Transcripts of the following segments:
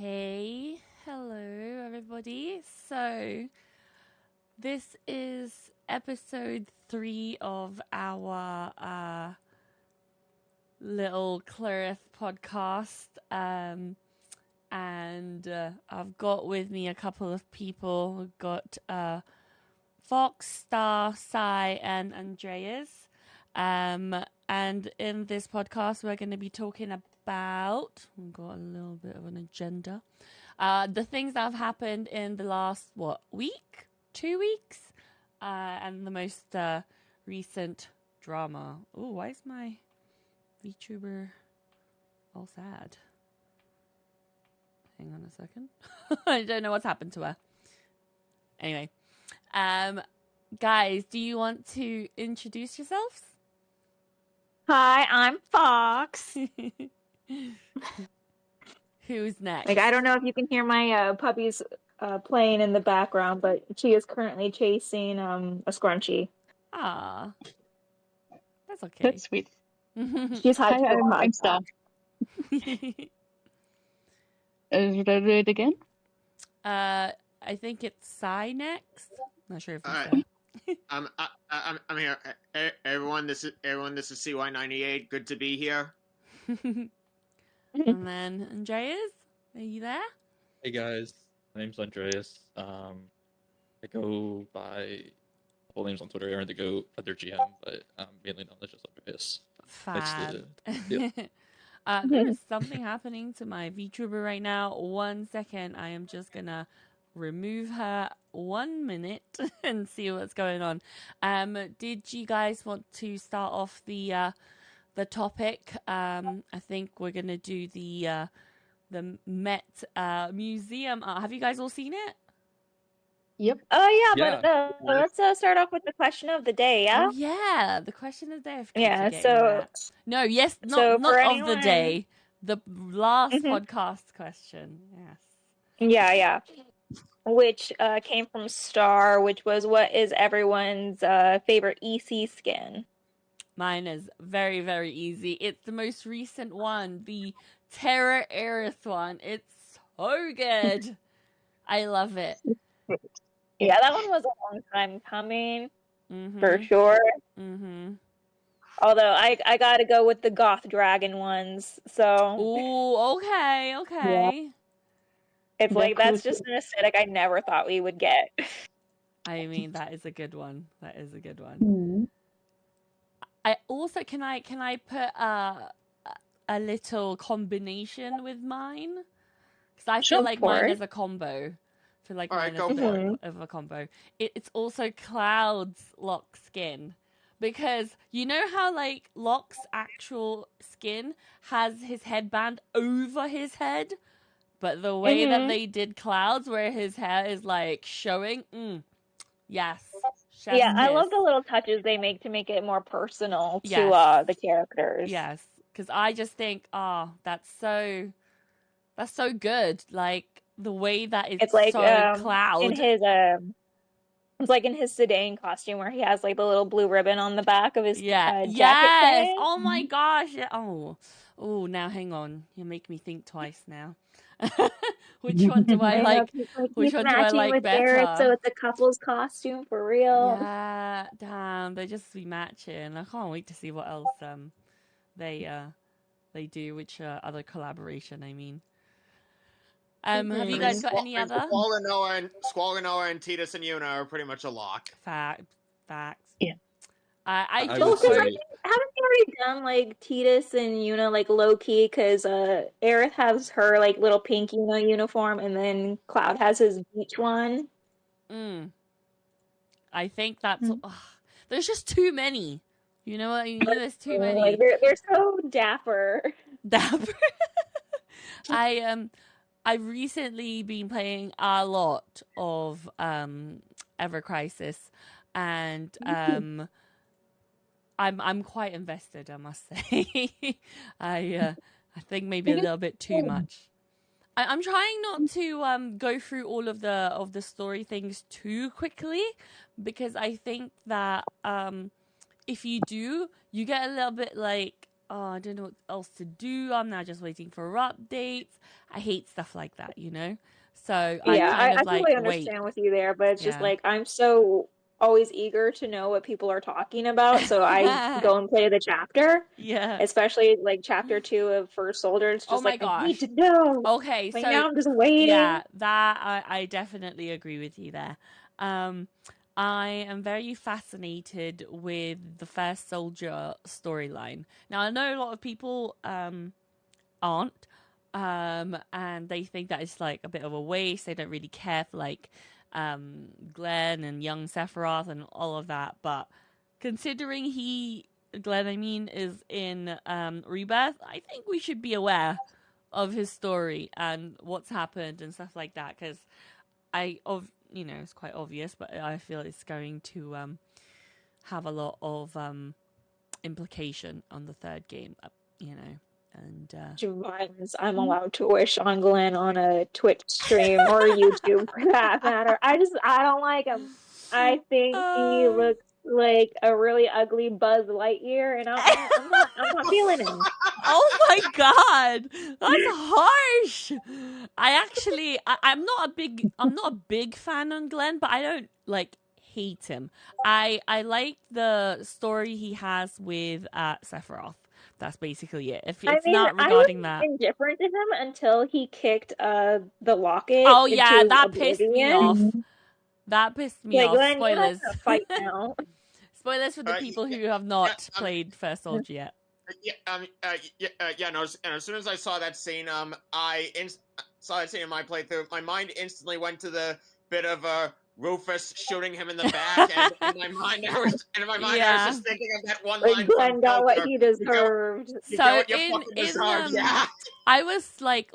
Okay, hello everybody. So, this is episode 3 of our little Clerith podcast. And I've got with me a couple of people. We've got Fox, Star, Sai, and Andreas. And in this podcast, we're going to be talking about, we've got a little bit of an agenda, the things that have happened in the last, week? 2 weeks? And the most recent drama. Oh, why is my VTuber all sad? Hang on a second. I don't know what's happened to her. Anyway. Guys, do you want to introduce yourselves? Hi, I'm Fox. Who's next? Like, I don't know if you can hear my puppies playing in the background, but she is currently chasing a scrunchie. Ah, that's okay. That's sweet. She's Hi, hyped. I'm Star. Should I do it again? I think it's Sai next. Not sure if All it's right. I'm here. Everyone, this is CY98. Good to be here. And then Andreas, are you there? Hey guys, my name's Andreas. I go by full names on Twitter, Aaron the Goat, other GM, but I'm mainly known as just Andreas. Fab. There is something happening to my VTuber right now. 1 second. I am just gonna remove her 1 minute and see what's going on. Did you guys want to start off the topic? I think we're gonna do the Met Museum. Have you guys all seen it? Yep. Oh, yeah, but let's start off with the question of the day, yeah? Oh, yeah, the question of the day. Yeah, so... No, yes, so not anyone... of the day. The last podcast question, yes. Yeah. Which came from Star, which was, what is everyone's favorite EC skin? Mine is very, very easy. It's the most recent one, the Terra Aerith one. It's so good. I love it. Yeah, that one was a long time coming, for sure. Although I gotta go with the Goth Dragon ones, so... Ooh, okay. Yeah. It's like, that's just an aesthetic I never thought we would get. I mean, that is a good one. Mm-hmm. I also, can I put a little combination with mine? Because I feel like mine is a combo. I feel like mine is a bit of a combo. It's also Cloud's Lock skin. Because you know how, like, Locke's actual skin has his headband over his head? But the way that they did Cloud's, where his hair is, like, showing, yes. Yeah, I love the little touches they make to make it more personal to the characters. Yes, because I just think, that's so good. Like, the way that it's like, so Cloud. In his, it's like in his Sedan costume where he has, like, the little blue ribbon on the back of his jacket. Yes! Thing. Oh my gosh! Oh, now hang on. You make me think twice now. Which one do I like? Which one do I like better? Eric, so it's a couple's costume for real. Yeah, damn, they just be matching. I can't wait to see what else they do. Which other collaboration? I mean, have you guys got any other? Squall and Titus and Yuna are pretty much a lock. Facts. Yeah. Haven't you already done, like, Titus and Yuna, like, low-key, because Aerith has her, like, little pink Yuna uniform, and then Cloud has his beach one? I think that's... there's just too many. You know what? There's too many. Like, they're so dapper. I've recently been playing a lot of Ever Crisis, and I'm quite invested, I must say. I think maybe a little bit too much. I'm trying not to go through all of the story things too quickly, because I think that if you do, you get a little bit like oh, I don't know what else to do. I'm now just waiting for updates. I hate stuff like that, you know? So I Yeah, kind I of like totally wait. understand with you there, but it's just Yeah. like I'm so always eager to know what people are talking about, so I go and play the chapter, Yeah. especially like chapter 2 of First Soldier. It's Oh just my like I need gosh. to know. Okay, Like so now I'm just waiting. yeah, that I definitely agree with you there. I am very fascinated with the First Soldier storyline. Now I know a lot of people aren't, and they think that it's like a bit of a waste. They don't really care for like Glenn and young Sephiroth and all of that. But considering Glenn, I mean, is in Rebirth, I think we should be aware of his story and what's happened and stuff like that. Because it's quite obvious, but I feel it's going to have a lot of implication on the third game. And Violence I'm allowed to wish on Glenn on a Twitch stream or YouTube for that matter. I don't like him. I think he looks like a really ugly Buzz Lightyear, and I'm not feeling him. oh my god, that's harsh. I'm not a big fan on Glenn, but I don't like hate him. I like the story he has with Sephiroth. That's basically it. If I it's mean, not I was regarding that. indifferent to him until he kicked the locket Oh yeah, into that pissed me oblivion. off. That pissed me Like, off. Glenn, you're not Spoilers. gonna fight now. Spoilers for the people who have not played First Soldier yet. No, and as soon as I saw that scene, saw that scene in my playthrough, my mind instantly went to the bit of Rufus shooting him in the back, and in my mind, I was just thinking of that one Like, line Glenn from got what Joker. he deserved. You So get what you fucking deserve, yeah. I was like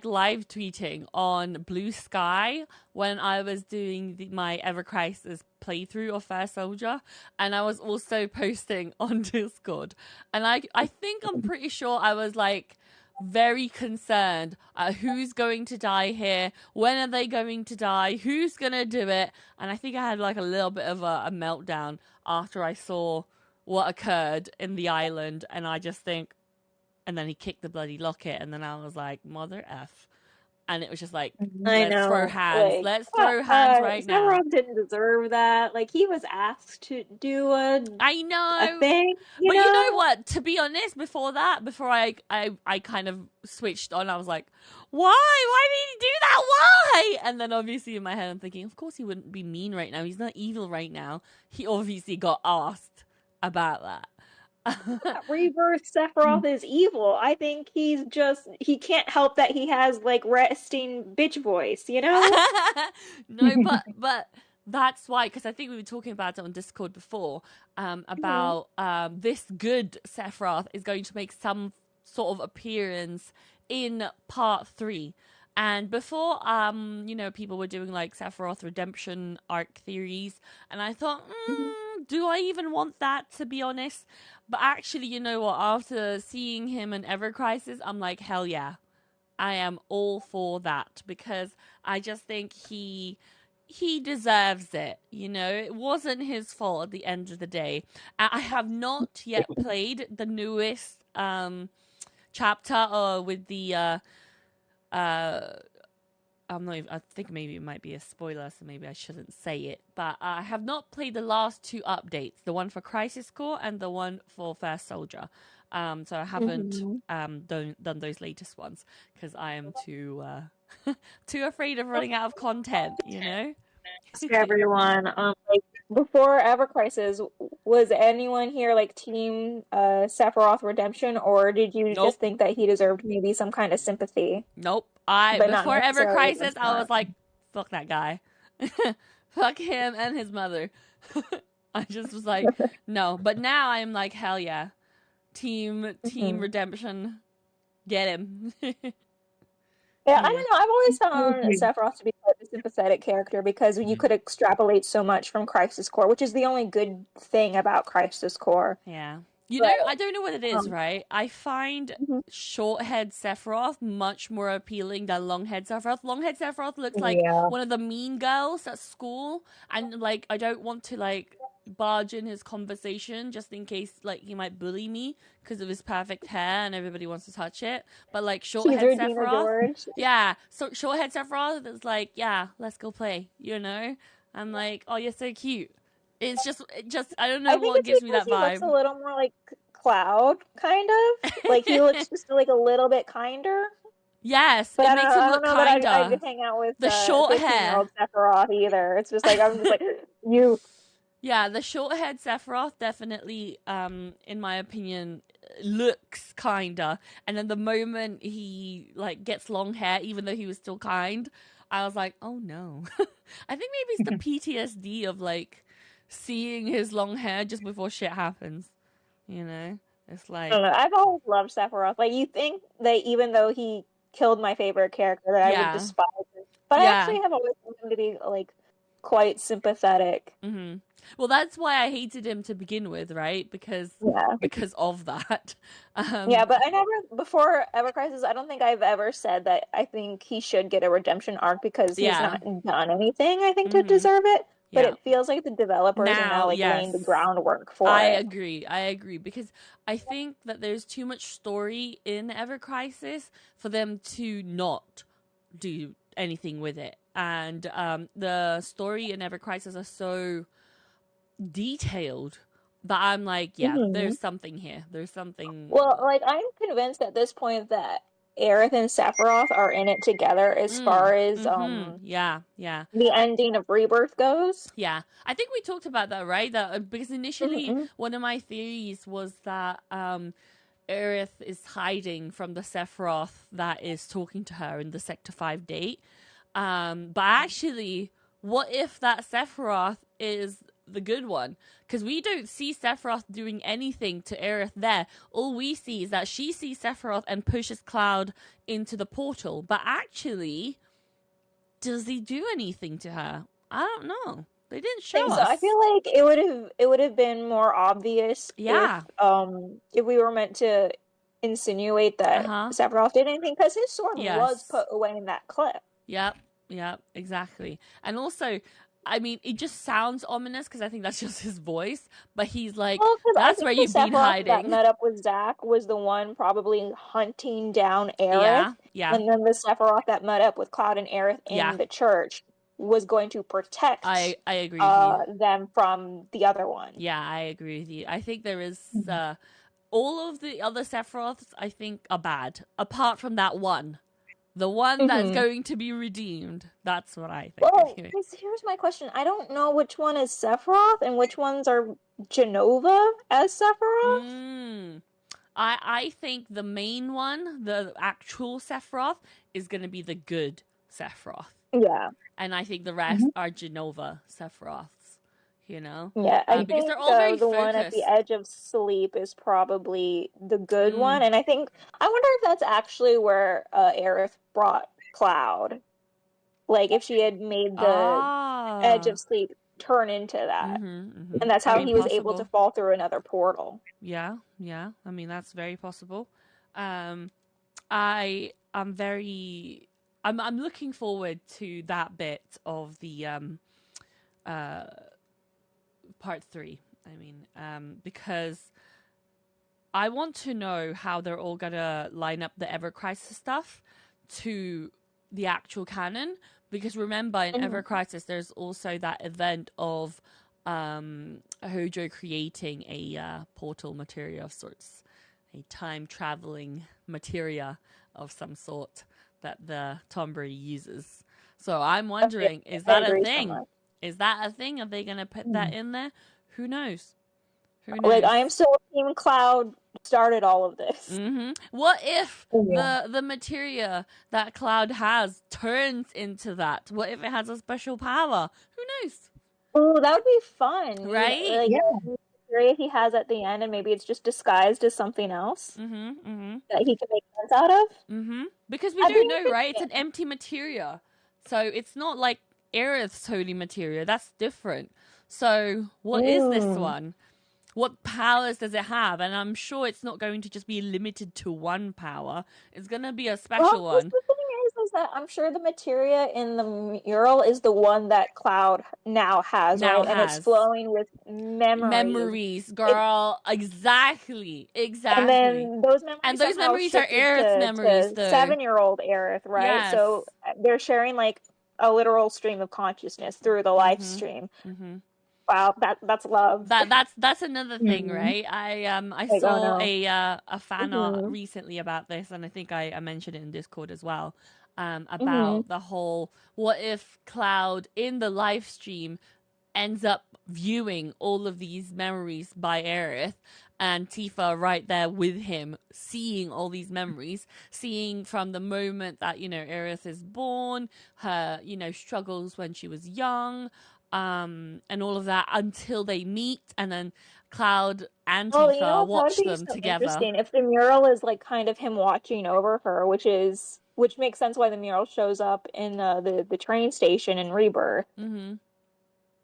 live tweeting on Blue Sky when I was doing my Ever Crisis playthrough of Fair Soldier, and I was also posting on Discord. And I think I'm pretty sure I was like very concerned who's going to die here, when are they going to die, who's gonna do it, and I think I had like a little bit of a meltdown after I saw what occurred in the island, and I just think. And then he kicked the bloody locket, and then I was like, "Mother f!" And it was just like, I "Let's throw know. hands. Like, Let's throw hands right now." Sephiroth didn't deserve that. Like, he was asked to do I a know, thing, but you know what? To be honest, before I kind of switched on. I was like, "Why? Why did he do that? Why?" And then obviously in my head, I'm thinking, of course he wouldn't be mean right now. He's not evil right now. He obviously got asked about that. Rebirth Sephiroth is evil. I think he can't help that he has like resting bitch voice, you know? No, but that's why, because I think we were talking about it on Discord before, about this good Sephiroth is going to make some sort of appearance in part 3. And before, people were doing like Sephiroth redemption arc theories, and I thought, do I even want that, to be honest? But actually, you know what? After seeing him in Ever Crisis, I'm like, hell yeah. I am all for that, because I just think he deserves it. You know, it wasn't his fault at the end of the day. I have not yet played the newest chapter with the I think maybe it might be a spoiler, so maybe I shouldn't say it. But I have not played the last 2 updates, the one for Crisis Core and the one for First Soldier. So I haven't done those latest ones because I am too afraid of running out of content, you know? Ask everyone, like before Ever Crisis, was anyone here like team Sephiroth redemption, or did you Nope. just think that he deserved maybe some kind of sympathy? Nope. But not Before Ever necessarily Crisis, I was like, fuck that guy. Fuck him and his mother. I just was like, no. But now I'm like, hell yeah. Team redemption. Get him. Yeah, I don't know. I've always found Sephiroth to be quite a sympathetic character because you could extrapolate so much from Crisis Core, which is the only good thing about Crisis Core. Yeah. You know, I don't know what it is, right? I find short-head Sephiroth much more appealing than long-head Sephiroth. Long-head Sephiroth looks like one of the mean girls at school, and like I don't want to like barge in his conversation just in case like he might bully me because of his perfect hair and everybody wants to touch it. But like shorthead He's Regina Sephiroth, George. yeah. So shorthead Sephiroth is like, yeah, let's go play. I'm like, oh, you're so cute. It's just I don't know I think what it's gives me because that he looks a vibe. little more like Cloud, kind of. Like he looks just like a little bit kinder. Yes, But it I don't makes know. him I don't look know that I'd kinder. hang out with The short 15-year-old hair. Sephiroth either. It's just like I'm just like you. Yeah, the short-haired Sephiroth definitely, in my opinion, looks kinder. And then the moment he like gets long hair, even though he was still kind, I was like, oh no. I think maybe it's the PTSD of like seeing his long hair just before shit happens. It's I like, don't know. I've always loved Sephiroth. Like you think that even though he killed my favorite character, that I would yeah, despise him. But I yeah. actually have always found him to be like quite sympathetic. Mm-hmm. Well, that's why I hated him to begin with, right? Because Yeah. of that. Yeah, but I never, before Ever Crisis, I don't think I've ever said that I think he should get a redemption arc because he's Yeah. not done anything, I think, to Mm-hmm. deserve it. But Yeah. it feels like the developers are now like laying the Yes. groundwork for I it. agree because I think that there's too much story in Ever Crisis for them to not do anything with it. And the story in Ever Crisis are so detailed that I'm like, yeah, there's something here. There's something. Well, like I'm convinced at this point that Aerith and Sephiroth are in it together as far as yeah. the ending of Rebirth goes. Yeah, I think we talked about that, right? That because initially one of my theories was that Aerith is hiding from the Sephiroth that is talking to her in the Sector 5 date. But actually, what if that Sephiroth is the good one? Because we don't see Sephiroth doing anything to Aerith there. All we see is that she sees Sephiroth and pushes Cloud into the portal. But actually, does he do anything to her? I don't know. They didn't show us. So I feel like it would have been more obvious if we were meant to insinuate that Sephiroth did anything because his sword was put away in that clip. Yep, exactly. And also, I mean, it just sounds ominous because I think that's just his voice. But he's like, that's where you've been hiding. That met up with Zack was the one probably hunting down Aerith. Yeah. And then the Sephiroth that met up with Cloud and Aerith in the church was going to protect I agree with you. Them from the other one. Yeah, I agree with you. I think there is all of the other Sephiroths I think are bad, apart from that one. The one that's going to be redeemed. That's what I think. Well, here's my question. I don't know which one is Sephiroth and which ones are Genova as Sephiroth. I think the main one, the actual Sephiroth, is going to be the good Sephiroth. Yeah. And I think the rest are Genova Sephiroths. Yeah, I think they're all very the focused. one at the edge of sleep is probably the good one, and I wonder if that's actually where Aerith brought Cloud. Like if she had made the edge of sleep turn into that, and that's how he was able to fall through another portal. Yeah. I mean, that's very possible. I'm looking forward to that bit of the part 3. I mean, because I want to know how they're all gonna line up the Ever Crisis stuff to the actual canon. Because remember, in Ever Crisis, there's also that event of Hojo creating a portal materia of sorts, a time traveling materia of some sort that the Tombury uses. So I'm wondering, is that a thing? Is that a thing? Are they going to put that in there? Who knows? Like, I am still Team Cloud started all of this. What if the materia that Cloud has turns into that? What if it has a special power? Who knows? Oh, that would be fun. Right? Like, the materia he has at the end, and maybe it's just disguised as something else that he can make sense out of. Because we don't know, right? It's an empty materia. So it's not like Aerith's holy materia. That's different. So what is this one? What powers does it have? And I'm sure it's not going to just be limited to one power. It's going to be a special one. The thing is that I'm sure the materia in the mural is the one that Cloud now has, Now right? And it's has. flowing with memories. Girl. Exactly. And then those memories And those somehow memories are shifted Aerith's memories, to though. 7-year-old Aerith, right? Yes. So they're sharing like a literal stream of consciousness through the live stream. Wow, that's love. That's another thing, right? I Like, oh saw no. a fan art recently about this, and I think I mentioned it in Discord as well. Mm-hmm. About the whole, what if Cloud in the live stream ends up viewing all of these memories by Aerith, and Tifa right there with him, seeing all these memories, seeing from the moment that, you know, Aerith is born, her, you know, struggles when she was young, and all of that until they meet, and then Cloud and Well, Tifa you know, that would watch be them so together. interesting if the mural is like kind of him watching over her, which makes sense why the mural shows up in the train station in Rebirth.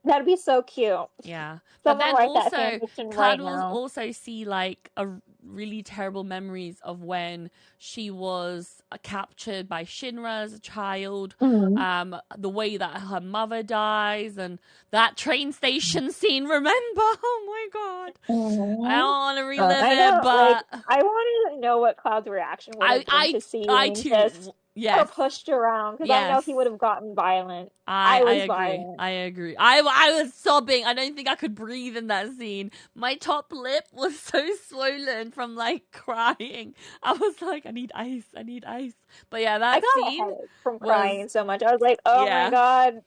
That'd be so cute. Yeah. But Someone then write that also, fanfiction Cloud right will now. also see like a really terrible memories of when she was captured by Shinra as a child, the way that her mother dies, and that train station scene, remember? Oh my god. I don't want to relive I know, it, but like, I wanted to know what Cloud's reaction would have been to seeing too. just her Yes. pushed around, because I know he would have gotten violent. I was violent. I agree. I was sobbing. I don't think I could breathe in that scene. My top lip was so swollen from like crying. I was like, I need ice. I need ice. But yeah, that I got scene a headache from crying so much. I was like, oh my Yeah. god,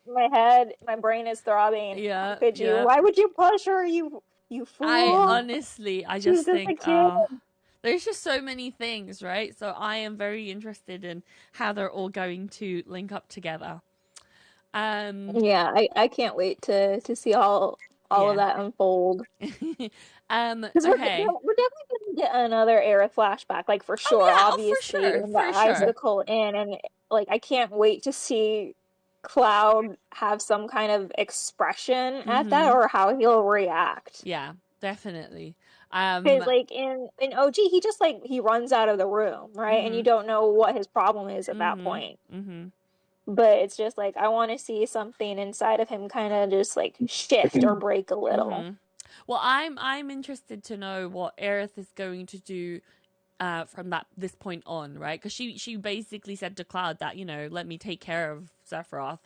my brain is throbbing. Yeah, Could you? yeah. Why would you push her, you fool? I She's just just a think, kid. there's just so many things, right? So I am very interested in how they're all going to link up together. Yeah, I can't wait to see all of that unfold. Because we're Okay. definitely gonna get another era flashback, like for sure, obviously, in the Icicle Inn, and like I can't wait to see Cloud have some kind of expression at that, or how he'll react. Yeah, definitely. Because like in OG, he just like he runs out of the room, right? And you don't know what his problem is at that point. But it's just like I want to see something inside of him kind of just like shift or break a little. Well, I'm interested to know what Aerith is going to do from this point on, right? Because she basically said to Cloud that, you know, let me take care of Sephiroth.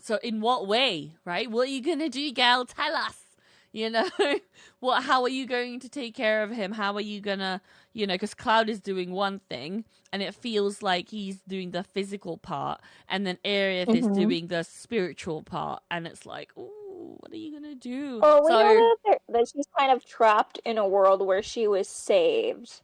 So in what way, right? What are you gonna do, gal? Tell us. You know, how are you going to take care of him? How are you gonna, you know, because Cloud is doing one thing and it feels like he's doing the physical part, and then Aerith is doing the spiritual part, and it's like, ooh, what are you gonna do? Well, we know that she's kind of trapped in a world where she was saved.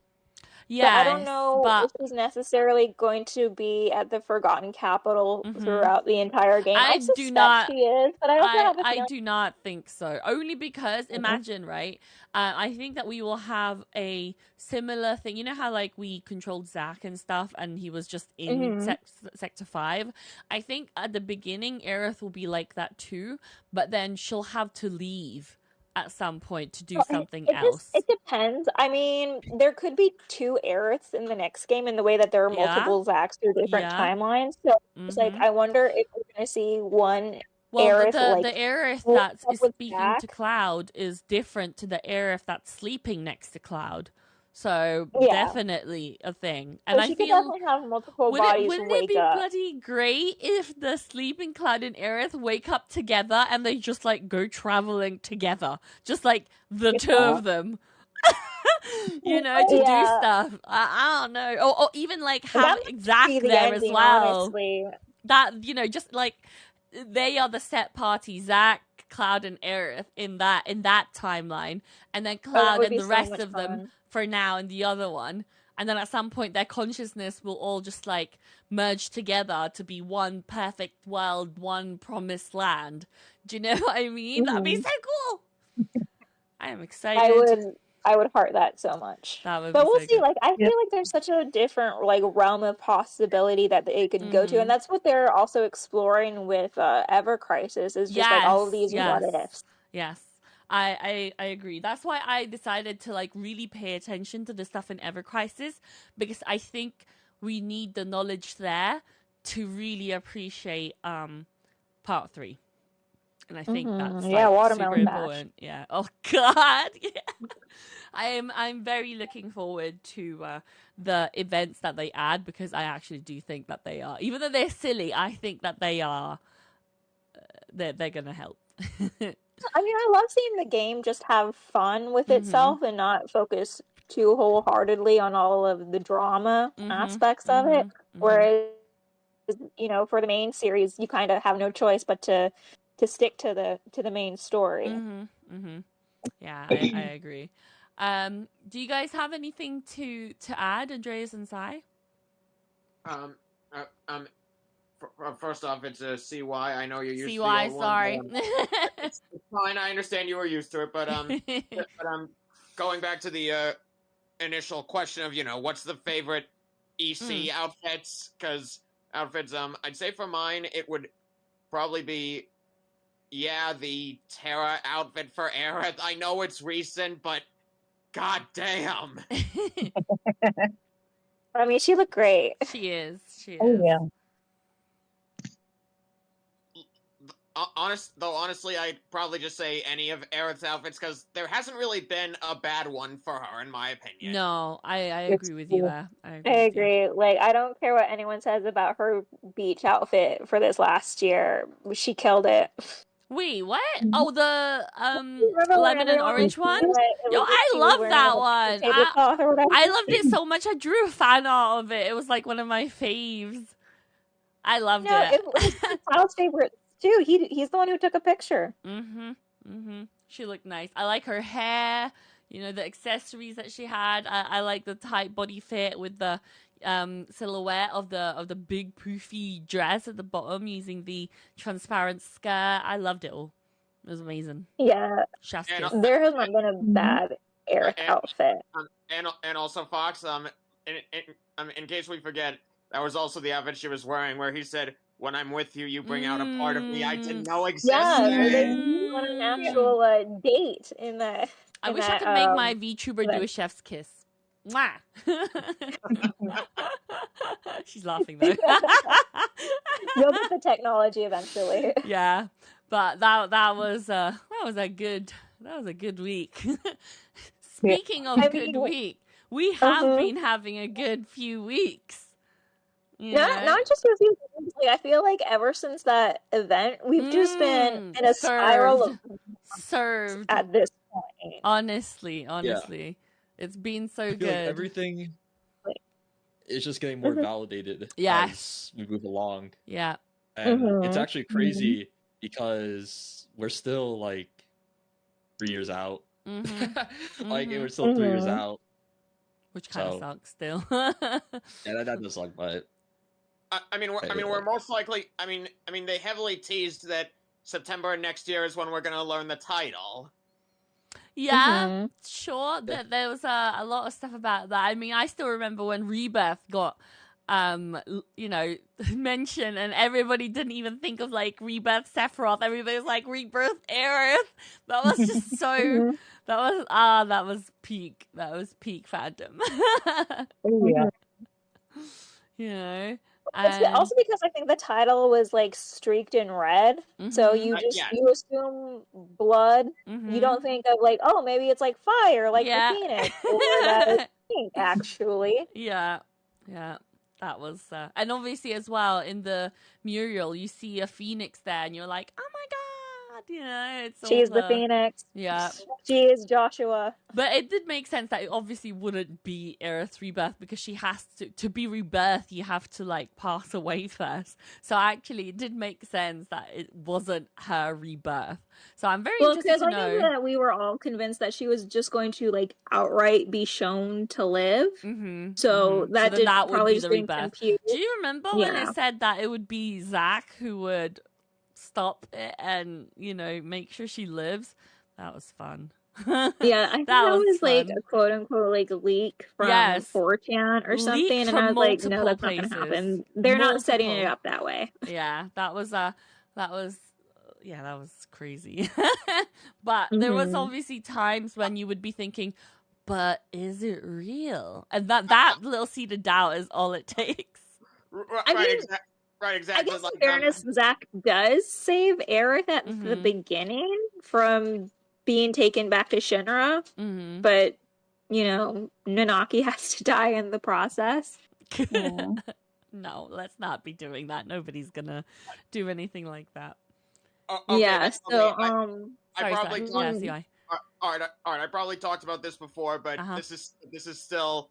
Yeah, but I don't know if she's necessarily going to be at the Forgotten Capital throughout the entire game. I suspect she is, but I also have a feeling. I do not think so. Only because, imagine, right? I think that we will have a similar thing. You know how, like, we controlled Zack and stuff, and he was just in Sector 5? I think at the beginning, Aerith will be like that too, but then she'll have to leave at some point to do something else. It depends. I mean, there could be two Aeriths in the next game in the way that there are multiple Zacks through different timelines. So it's like, I wonder if we're going to see one Aerith, the Aerith that is speaking to Cloud is different to the Aerith that's sleeping next to Cloud. So definitely a thing. And I feel definitely have multiple bodies wouldn't it be bloody great if the sleeping Cloud and Aerith wake up together and they just like go traveling together, just like the two of them, you know, to do stuff. I don't know, or even like have Zack there as well. Honestly. That, you know, just like they are the set party, Zack, Cloud, and Aerith in that timeline, and then Cloud and the rest of them for now in the other one, and then at some point their consciousness will all just like merge together to be one perfect world, one promised land. Do you know what I mean? That'd be so cool. I am excited. I would heart that so much. But we'll see. Like, I feel like there's such a different like realm of possibility that they could go to, and that's what they're also exploring with Ever Crisis. Is just like all of these what ifs. Yes, I agree. That's why I decided to like really pay attention to the stuff in Ever Crisis, because I think we need the knowledge there to really appreciate part 3. And I think that's Yeah, like watermelon super patch. important. Yeah. Oh God. Yeah. I'm very looking forward to the events that they add, because I actually do think that they are, even though they're silly, I think that they are they're gonna help. I mean, I love seeing the game just have fun with itself and not focus too wholeheartedly on all of the drama aspects of it. Whereas, for the main series, you kind of have no choice but to stick to the main story. Yeah, I agree. Do you guys have anything to add, Andreas and Sai? First off, it's a CY. I know you're used to the CY, old sorry. one. It's fine. I understand you were used to it, but going back to the initial question of what's the favorite EC outfits? Because outfits, I'd say for mine it would probably be the Terra outfit for Aerith. I know it's recent, but god damn. I mean, she looked great. She is. Oh yeah. Honestly, I'd probably just say any of Aerith's outfits, because there hasn't really been a bad one for her, in my opinion. No, I It's agree with you cool. there. I agree. Like, I don't care what anyone says about her beach outfit for this last year. She killed it. Wait, what? Oh, the Remember when lemon and everyone was orange one? saying that it Yo, was like I she was love wearing that a one. tablecloth or whatever? I loved it so much. I drew a fan art of it. It was like one of my faves. I loved No, it. it was Kyle's favorite too. He's the one who took a picture. She looked nice. I like her hair. The accessories that she had. I like the tight body fit with the silhouette of the big poofy dress at the bottom using the transparent skirt. I loved it all. It was amazing. Yeah, Chef's And- kiss. there has not been a bad Aerith outfit. and also Fox, in case we forget, that was also the outfit she was wearing, where he said, "When I'm with you, you bring out a part of me I didn't know existed." Yeah, where they went on an actual date in that. I wish I could make my VTuber do a chef's kiss. Mwah! She's laughing though. You'll get the technology eventually. Yeah, but that was a good week. Speaking of good week, we have been having a good few weeks. Not just with you. Like, I feel like ever since that event, we've just been in a spiral of served at this point. Honestly, it's been so I feel good. like everything is just getting more validated as we move along. Yeah. And it's actually crazy because we're still like 3 years out. Like we're still 3 years out. Which kind of sucks still. Yeah, that does suck, but we're most likely. They heavily teased that September next year is when we're gonna learn the title. Yeah, sure. There was a lot of stuff about that. I mean, I still remember when Rebirth got, mentioned, and everybody didn't even think of like Rebirth Sephiroth. Everybody was like Rebirth Aerith. That was just so. That was peak. That was peak fandom. Oh yeah. Also because I think the title was like streaked in red, so you you assume blood. You don't think of like, oh, maybe it's like fire, like the Phoenix, or that it's pink, actually. Yeah, that was, and obviously as well in the mural you see a phoenix there, and you're like, oh my god, it's she's the Phoenix. Yeah, she is Joshua. But it did make sense that it obviously wouldn't be Aerith's rebirth, because she has to be rebirthed, you have to like pass away first. So actually it did make sense that it wasn't her rebirth. So I'm very interested to know. Because I know that we were all convinced that she was just going to like outright be shown to live. So that so that probably would be the rebirth. Confused. Do you remember when it said that it would be Zack who would stop it and make sure she lives? That was fun. Yeah, I think that was like a quote unquote like leak from 4chan or something, and I was like, no, that's not gonna happen. They're not setting it up that way. Yeah, that was crazy. But there was obviously times when you would be thinking, but is it real? And that little seed of doubt is all it takes. Right, Right, I exactly. guess Like, in fairness, Zach does save Aerith at the Mm-hmm. beginning from being taken back to Shinra, Mm-hmm. but Nanaki has to die in the process. Yeah. No, let's not be doing that. Nobody's gonna do anything like that. Okay, Yeah, okay. so I Sorry, probably Sai. talked. Yeah, CI. All right. I probably talked about this before, but Uh-huh. this is still,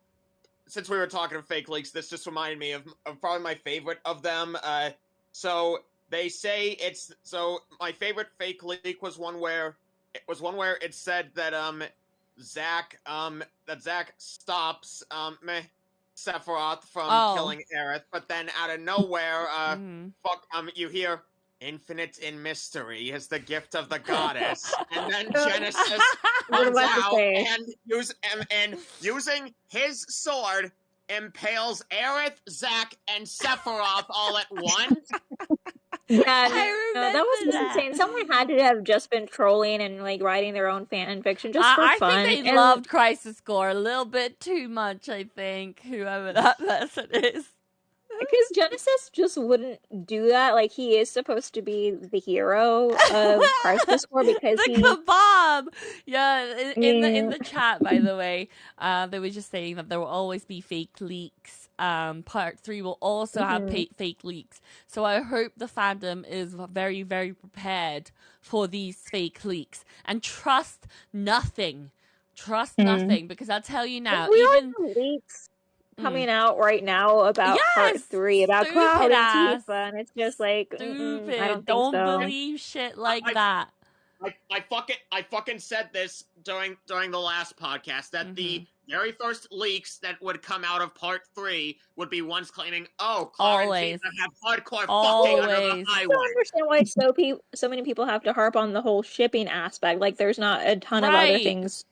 since we were talking of fake leaks, this just reminded me of probably my favorite of them. So they say my favorite fake leak was one where it said that Zach stops Sephiroth from killing Aerith, but then out of nowhere you hear infinite in mystery is the gift of the goddess, and then Genesis what comes about to out say? and using his sword impales Aerith, Zack, and Sephiroth all at once. Yeah, I no, that was remember just that. insane. Someone had to have just been trolling and like writing their own fan fiction just for I fun. think they And loved Crisis Core a little bit too much, I think, whoever that person is. because Genesis just wouldn't do that. Like he is supposed to be the hero of Crisis Core because the he kebab. Yeah, in yeah. the chat, by the way, they were just saying that there will always be fake leaks. Part 3 will also have fake leaks. So I hope the fandom is very, very prepared for these fake leaks and trust nothing. Trust nothing, because I'll tell you now, We even all have leaks coming out right now about yes, part 3 about stupid Cloud and ass, Tifa, and it's just like I stupid. don't think Don't so. believe shit like I, that. I fucking said this during the last podcast that the very first leaks that would come out of part 3 would be ones claiming, oh, Cloud and Always. Tifa have hardcore fucking under the Always. I highway. don't understand why so many people have to harp on the whole shipping aspect. Like, there's not a ton of other Right. things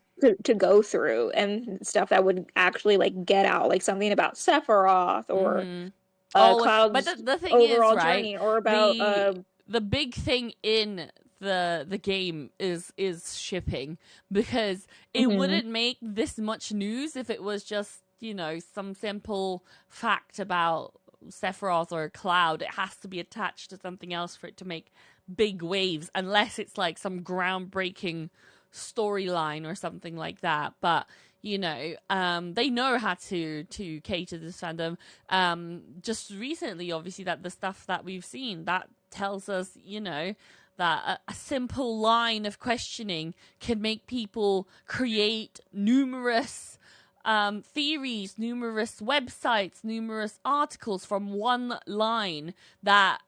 to go through and stuff that would actually like get out, like something about Sephiroth or But Cloud's the thing is, overall right? journey, or about The big thing in the game is shipping, because it wouldn't make this much news if it was just, some simple fact about Sephiroth or Cloud. It has to be attached to something else for it to make big waves, unless it's like some groundbreaking storyline or something like that. But they know how to cater this fandom. Just recently, obviously, that the stuff that we've seen that tells us, that a simple line of questioning can make people create numerous theories, numerous websites, numerous articles from one line that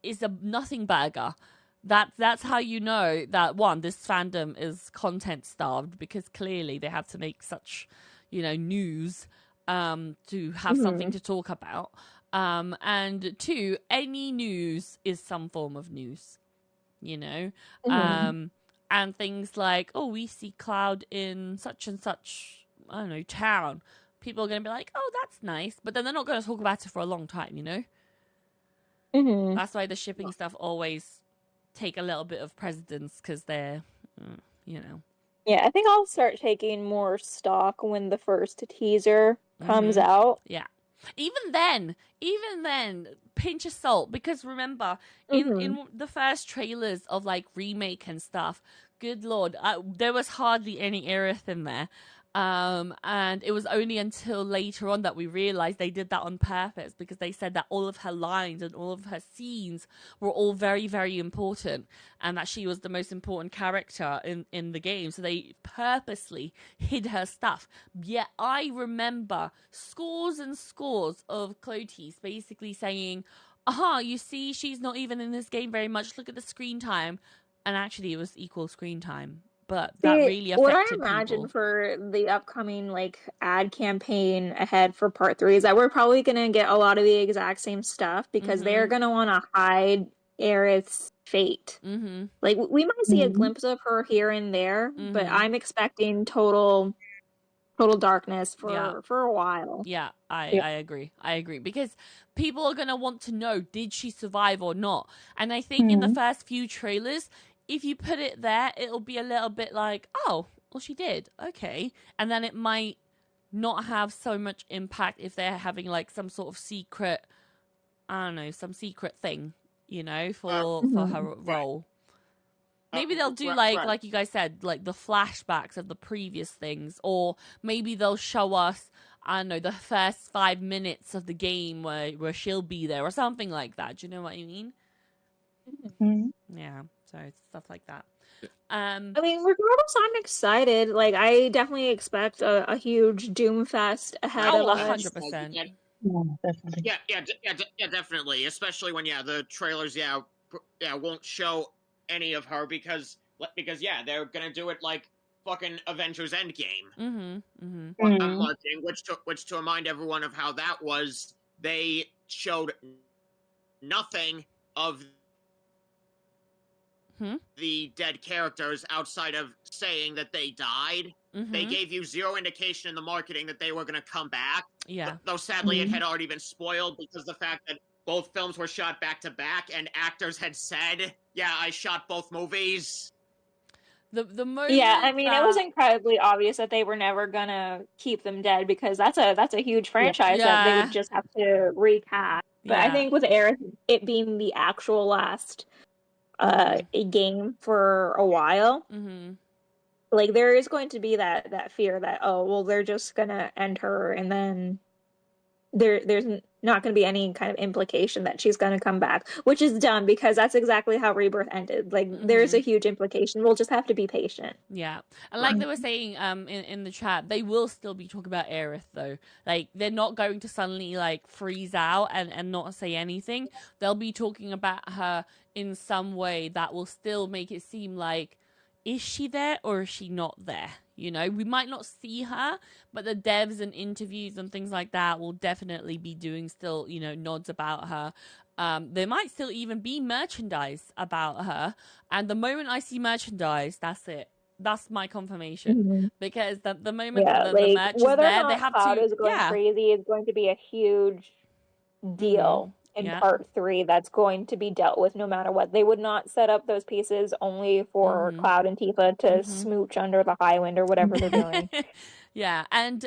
is a nothing burger. That's how you know that, one, this fandom is content starved, because clearly they have to make such, news to have something to talk about. And two, any news is some form of news, and things like, oh, we see Cloud in such and such, I don't know, town. People are going to be like, oh, that's nice, but then they're not going to talk about it for a long time, That's why the shipping stuff always take a little bit of precedence, because they're, Yeah, I think I'll start taking more stock when the first teaser comes out. Yeah. Even then, pinch of salt, because remember, in the first trailers of like remake and stuff, good lord, there was hardly any Aerith in there. And it was only until later on that we realized they did that on purpose, because they said that all of her lines and all of her scenes were all very, very important, and that she was the most important character in the game. So they purposely hid her stuff. Yet I remember scores and scores of Clotis basically saying, aha, you see, she's not even in this game very much. Look at the screen time. And actually it was equal screen time. But that really what I affected imagine people. for the upcoming like ad campaign ahead for part 3 is that we're probably gonna get a lot of the exact same stuff, because they're gonna want to hide Aerith's fate. Like we might see a glimpse of her here and there, but I'm expecting total darkness for a while. Yeah, I agree. I agree, because people are gonna want to know, did she survive or not? And I think in the first few trailers, if you put it there, it'll be a little bit like, oh, well, she did, okay, and then it might not have so much impact if they're having like some sort of secret I don't know, some secret thing, you know, for Mhm. her role. Maybe they'll do right. like you guys said, like the flashbacks of the previous things, or maybe they'll show us, I don't know, the first 5 minutes of the game where she'll be there or something like that. Do you know what I mean? Mhm. Yeah, so stuff like that. I mean, regardless, I'm excited. Like, I definitely expect a huge Doom Fest ahead of Oh, us. 100%. Yeah, definitely. Yeah, definitely. Especially when the trailers won't show any of her because yeah, they're gonna do it like fucking Avengers Endgame. Mm. Marketing, which to remind everyone of how that was, they showed nothing of the dead characters outside of saying that they died. They gave you zero indication in the marketing that they were going to come back. Yeah. Though sadly it had already been spoiled because the fact that both films were shot back to back and actors had said, "Yeah, I shot both movies." The moment Yeah, I mean, it was that incredibly obvious that they were never gonna keep them dead because that's a huge franchise that they would yeah, just have to recast. But I yeah. think with Aerith, it being the actual last game for a while, like there is going to be that fear that, oh well, they're just gonna end her and then there's not going to be any kind of implication that she's going to come back, which is dumb because that's exactly how Rebirth ended. Like there's a huge implication. We'll just have to be patient. Yeah, and like they were saying in the chat, they will still be talking about Aerith though. Like they're not going to suddenly like freeze out and not say anything. They'll be talking about her in some way that will still make it seem like, is she there or is she not there? You know, we might not see her, but the devs and interviews and things like that will definitely be doing still, you know, nods about her. There might still even be merchandise about her. And the moment I see merchandise, that's it. That's my confirmation. Mhm. Because the moment that Yeah, the like merch is whether or there, they not have Cloud to, is going yeah. crazy is going to be a huge deal in Yeah. part 3 that's going to be dealt with no matter what. They would not set up those pieces only for Cloud and Tifa to smooch under the high wind or whatever they're doing. Yeah, and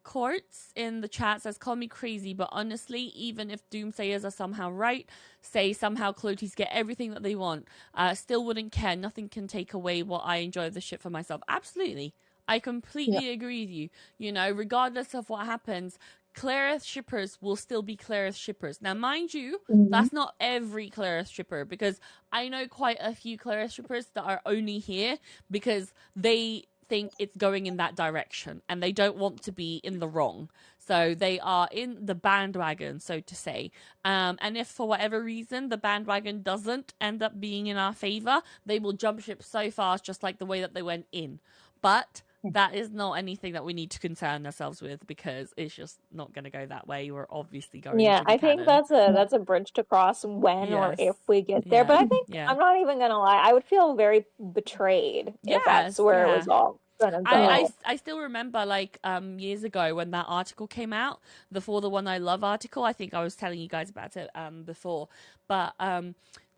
Courts in the chat says, call me crazy, but honestly, even if Doomsayers are somehow right, say somehow Cloties get everything that they want, still wouldn't care. Nothing can take away what I enjoy of the ship for myself. Absolutely. I completely agree with you. You know, regardless of what happens, Clerith shippers will still be Clerith shippers. Now, mind you, that's not every Clerith shipper, because I know quite a few Clerith shippers that are only here because they think it's going in that direction and they don't want to be in the wrong. So they are in the bandwagon, so to say. And if for whatever reason the bandwagon doesn't end up being in our favor, they will jump ship so fast, just like the way that they went in. But that is not anything that we need to concern ourselves with because it's just not going to go that way. We're obviously going Yeah, to the I think canon. that's a bridge to cross when or Yes. if we get there. Yeah. But I think Yeah. I'm not even gonna lie, I would feel very betrayed if that's Yes. where it Yeah. was all gonna go. I still remember like years ago when that article came out, the For the One I Love article. I think I was telling you guys about it before, but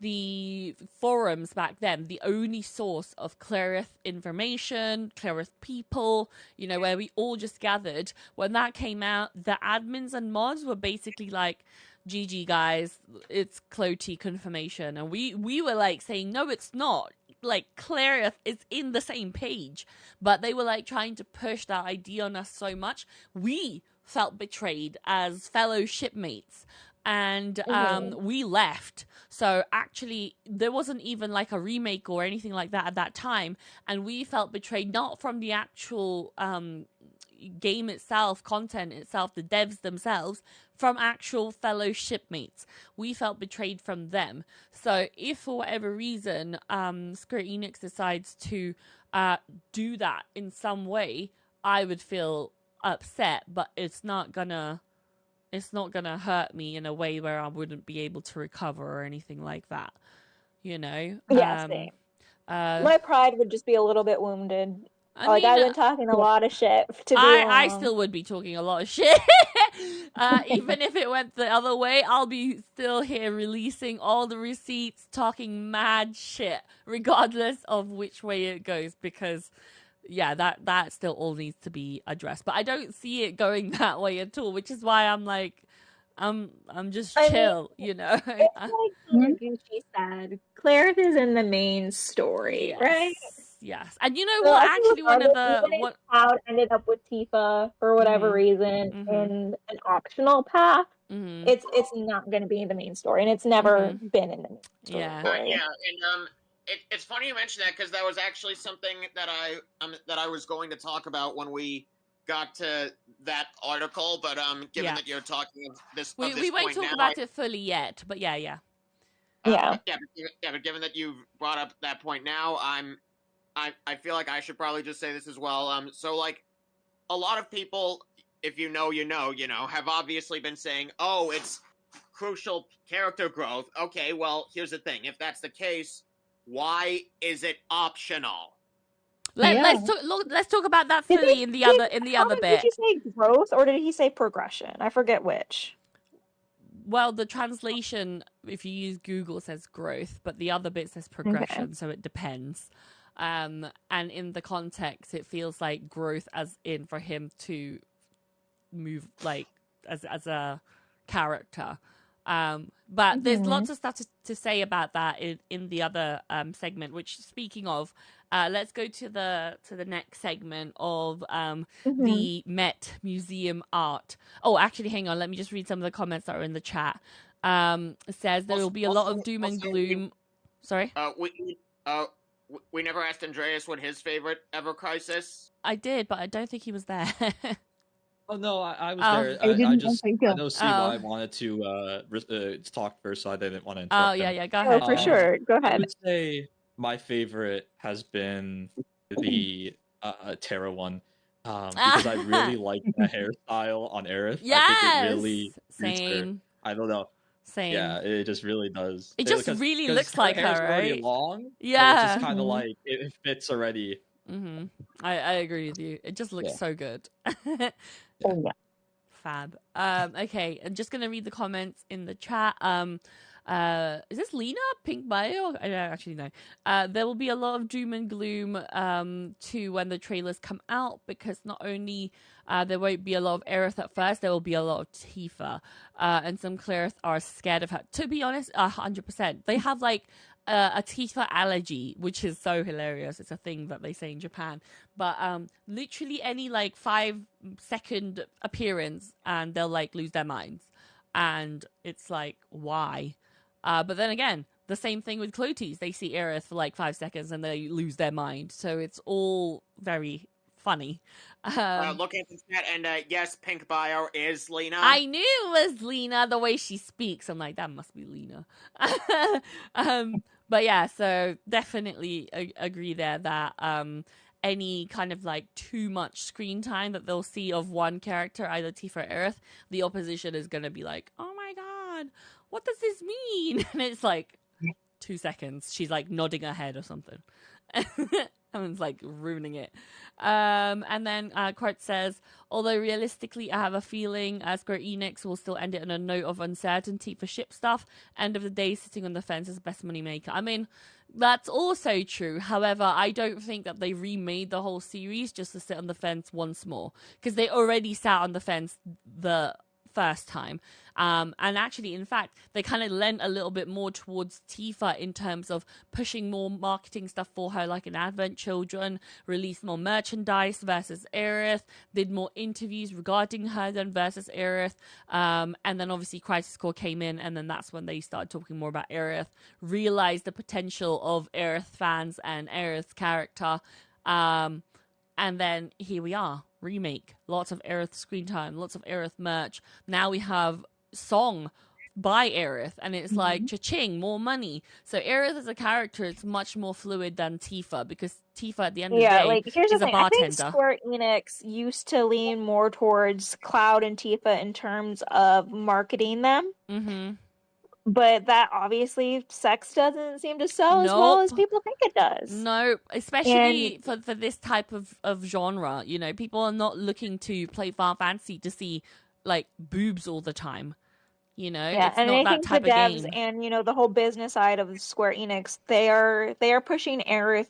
the forums back then, the only source of Clerith information, Clerith people, you know, where we all just gathered, when that came out, the admins and mods were basically like, GG guys, it's Cloti confirmation. And we were like saying, no, it's not. Like Clerith is in the same page. But they were like trying to push that idea on us so much. We felt betrayed as fellow shipmates. And we left. So actually, there wasn't even like a remake or anything like that at that time. And we felt betrayed, not from the actual game itself, content itself, the devs themselves, from actual fellow shipmates. We felt betrayed from them. So if for whatever reason Square Enix decides to do that in some way, I would feel upset, but it's not gonna hurt me in a way where I wouldn't be able to recover or anything like that, you know. Yeah, same. My pride would just be a little bit wounded. I Like mean, I've been talking a lot of shit too I long. still would be talking a lot of shit. Even if it went the other way, I'll be still here releasing all the receipts, talking mad shit, regardless of which way it goes, because yeah, that still all needs to be addressed. But I don't see it going that way at all, which is why I'm like, I'm just I mean, chill, you know. it's like Gucci said, Clerith is in the main story, right? Yes. And you know So what? I think Actually, one of regardless, the even if Cloud ended up with Tifa for whatever reason in an optional path, it's not going to be the main story, and it's never been in the main story. Yeah. And it's funny you mention that, because that was actually something that I was going to talk about when we got to that article. But given that you're talking of this, we won't talk about it fully yet. But yeah. But given that you've brought up that point now, I feel like I should probably just say this as well. So like, a lot of people, if you know, have obviously been saying, oh, it's crucial character growth. Okay, well, here's the thing. If that's the case, why is it optional? Let's talk about that fully in the other bit. Did he say growth or did he say progression? I forget which. Well, the translation, if you use Google, says growth, but the other bit says progression, so it depends. And in the context, it feels like growth, as in for him to move like as a character. But there's lots of stuff to say about that in the other segment. Which, speaking of, let's go to the next segment of the Met Museum art. Oh, actually, hang on. Let me just read some of the comments that are in the chat. It says there will be a lot of doom and gloom. Sorry. We never asked Andreas what his favorite ever crisis. I did, but I don't think he was there. Oh no, I was there. I know CY wanted to talk first, so I didn't want to interrupt. Oh yeah, go ahead. For sure, go ahead. I would say my favorite has been the Terra one, because I really like the hairstyle on Aerith. Yes, I think it really same. I don't know. Same. Yeah, it just really does. It just really looks like her, right? Already long. Yeah, so it's just kind of like it fits already. I agree with you. It just looks so good. Oh yeah. Fab. Okay, I'm just gonna read the comments in the chat. Is this Lena Pink Bio? I don't actually know. There will be a lot of doom and gloom to when the trailers come out, because not only there won't be a lot of Aerith at first, there will be a lot of Tifa, and some Clerith are scared of her. To be honest, 100%. They have like a Tifa allergy, which is so hilarious. It's a thing that they say in Japan. But literally any like 5-second appearance and they'll like lose their minds. And it's like, why? But then again, the same thing with Clotis. They see Aerith for like 5 seconds and they lose their mind. So it's all very funny. Looking at the chat, and yes, Pink Bio is Lena. I knew it was Lena, the way she speaks. I'm like, that must be Lena. But yeah, so definitely agree there that any kind of like too much screen time that they'll see of one character, either Tifa or Aerith, the opposition is going to be like, oh my god, what does this mean? And it's like 2 seconds. She's like nodding her head or something. And it's like ruining it. And then Quart says, although realistically I have a feeling Square Enix will still end it on a note of uncertainty for ship stuff. End of the day, sitting on the fence is the best money maker. I mean, that's also true. However, I don't think that they remade the whole series just to sit on the fence once more, because they already sat on the fence the first time. And actually, in fact, they kind of lent a little bit more towards Tifa in terms of pushing more marketing stuff for her, like in Advent Children, released more merchandise versus Aerith, did more interviews regarding her than versus Aerith. And then obviously Crisis Core came in, and then that's when they started talking more about Aerith, realized the potential of Aerith fans and Aerith's character. And then here we are, remake, lots of Aerith screen time, lots of Aerith merch. Now we have song by Aerith, and it's like cha-ching, more money. So Aerith as a character is much more fluid than Tifa, because Tifa at the end of the day like, here's is the a thing. bartender. I think Square Enix used to lean more towards Cloud and Tifa in terms of marketing them. But that obviously sex doesn't seem to sell as well as people think it does. Nope. Especially for this type of genre. You know, people are not looking to play Final Fantasy to see like boobs all the time. You know, yeah, it's and not I that think type the of devs game. and the whole business side of Square Enix, they are pushing Aerith.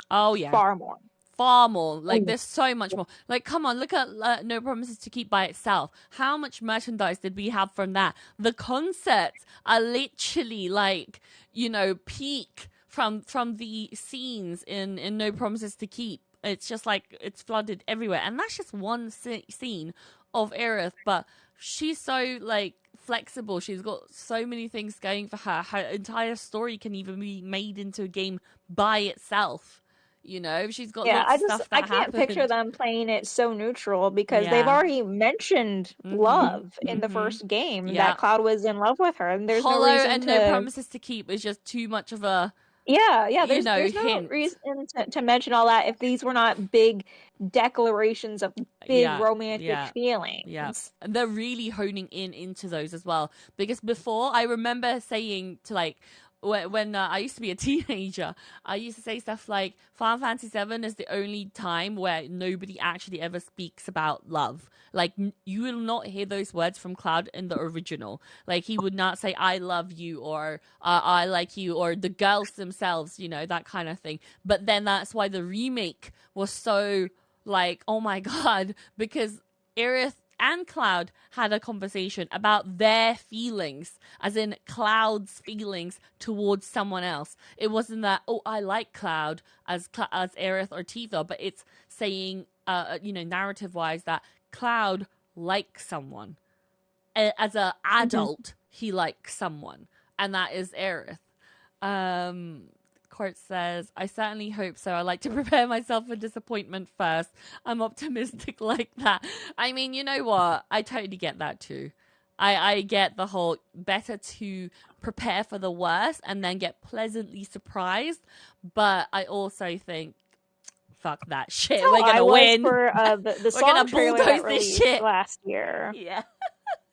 Oh yeah, far more. far more. Like, there's so much more. Like, come on, look at No Promises to Keep by itself. How much merchandise did we have from that? The concerts are literally like, you know, peak from the scenes in No Promises to Keep. It's just like it's flooded everywhere, and that's just one scene of Aerith, but she's so like flexible. She's got so many things going for her. Her entire story can even be made into a game by itself. You know, she's got stuff that I can't picture them playing it so neutral because they've already mentioned love in the first game that Cloud was in love with her, and there's Hollow no reason and No Promises to Keep is just too much of a there's no reason to mention all that if these were not big declarations of big romantic feelings. Yeah, and they're really honing into those as well. Because before, I remember saying to like, when I used to be a teenager, I used to say stuff like Final Fantasy VII is the only time where nobody actually ever speaks about love. Like, you will not hear those words from Cloud in the original. Like, he would not say I love you or I like you, or the girls themselves, you know, that kind of thing. But then that's why the remake was so like, oh my god, because Aerith and Cloud had a conversation about their feelings, as in Cloud's feelings towards someone else. It wasn't that, oh, I like Cloud as Aerith or Tifa, but it's saying, you know, narrative-wise, that Cloud likes someone. As an adult, he likes someone, and that is Aerith. Court says, I certainly hope so. I like to prepare myself for disappointment first. I'm optimistic like that. I mean, you know what? I totally get that too. I get the whole better to prepare for the worst and then get pleasantly surprised. But I also think, fuck that shit. We're gonna win. For the song trailer that released last year. Yeah.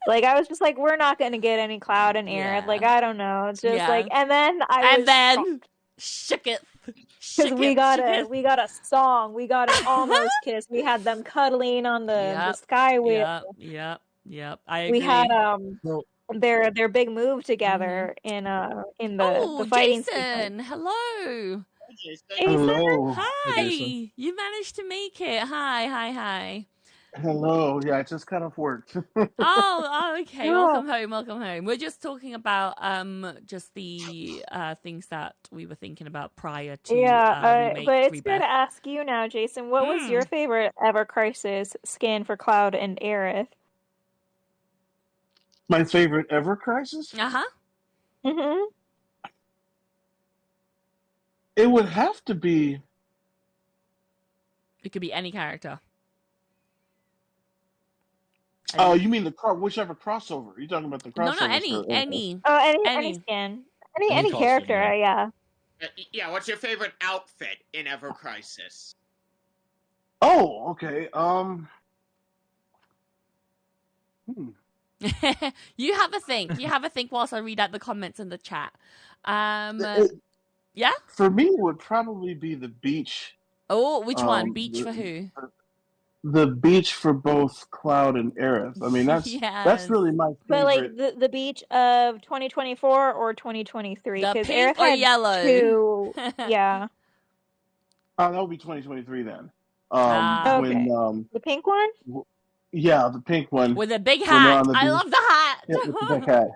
Like, I was just like, we're not going to get any Cloud and Aerith. Like, I don't know. It's just like, and then I was shook it. Because we got a song. We got an almost kiss. We had them cuddling on the sky wheel. Yep. I agree. We had their big move together in the fighting Jason, sequence. Hello. Hello. Hi. You managed to make it. Hi. Hello. Yeah, it just kind of worked. Okay. Welcome home. We're just talking about just the things that we were thinking about prior to remake, but it's Rebirth. good to ask you now, Jason. What was your favorite Ever Crisis skin for Cloud and Aerith? My favorite Ever Crisis? It would have to be. It could be any character. Oh, you mean whichever crossover? You're talking about the crossover? No, any. Any skin, any character, yeah. Yeah, what's your favorite outfit in Ever Crisis? Oh, okay. You have a think whilst I read out the comments in the chat. Yeah? For me, it would probably be the beach. Oh, which one? Beach for who? The beach for both Cloud and Aerith. I mean, that's really my favorite. But like the beach of 2024 or 2023? The pink Aerith or yellow? Two, yeah. Oh, that would be 2023 then. Okay. When the pink one? Yeah, the pink one with a big hat. I love the hat. Yeah, with the big hat.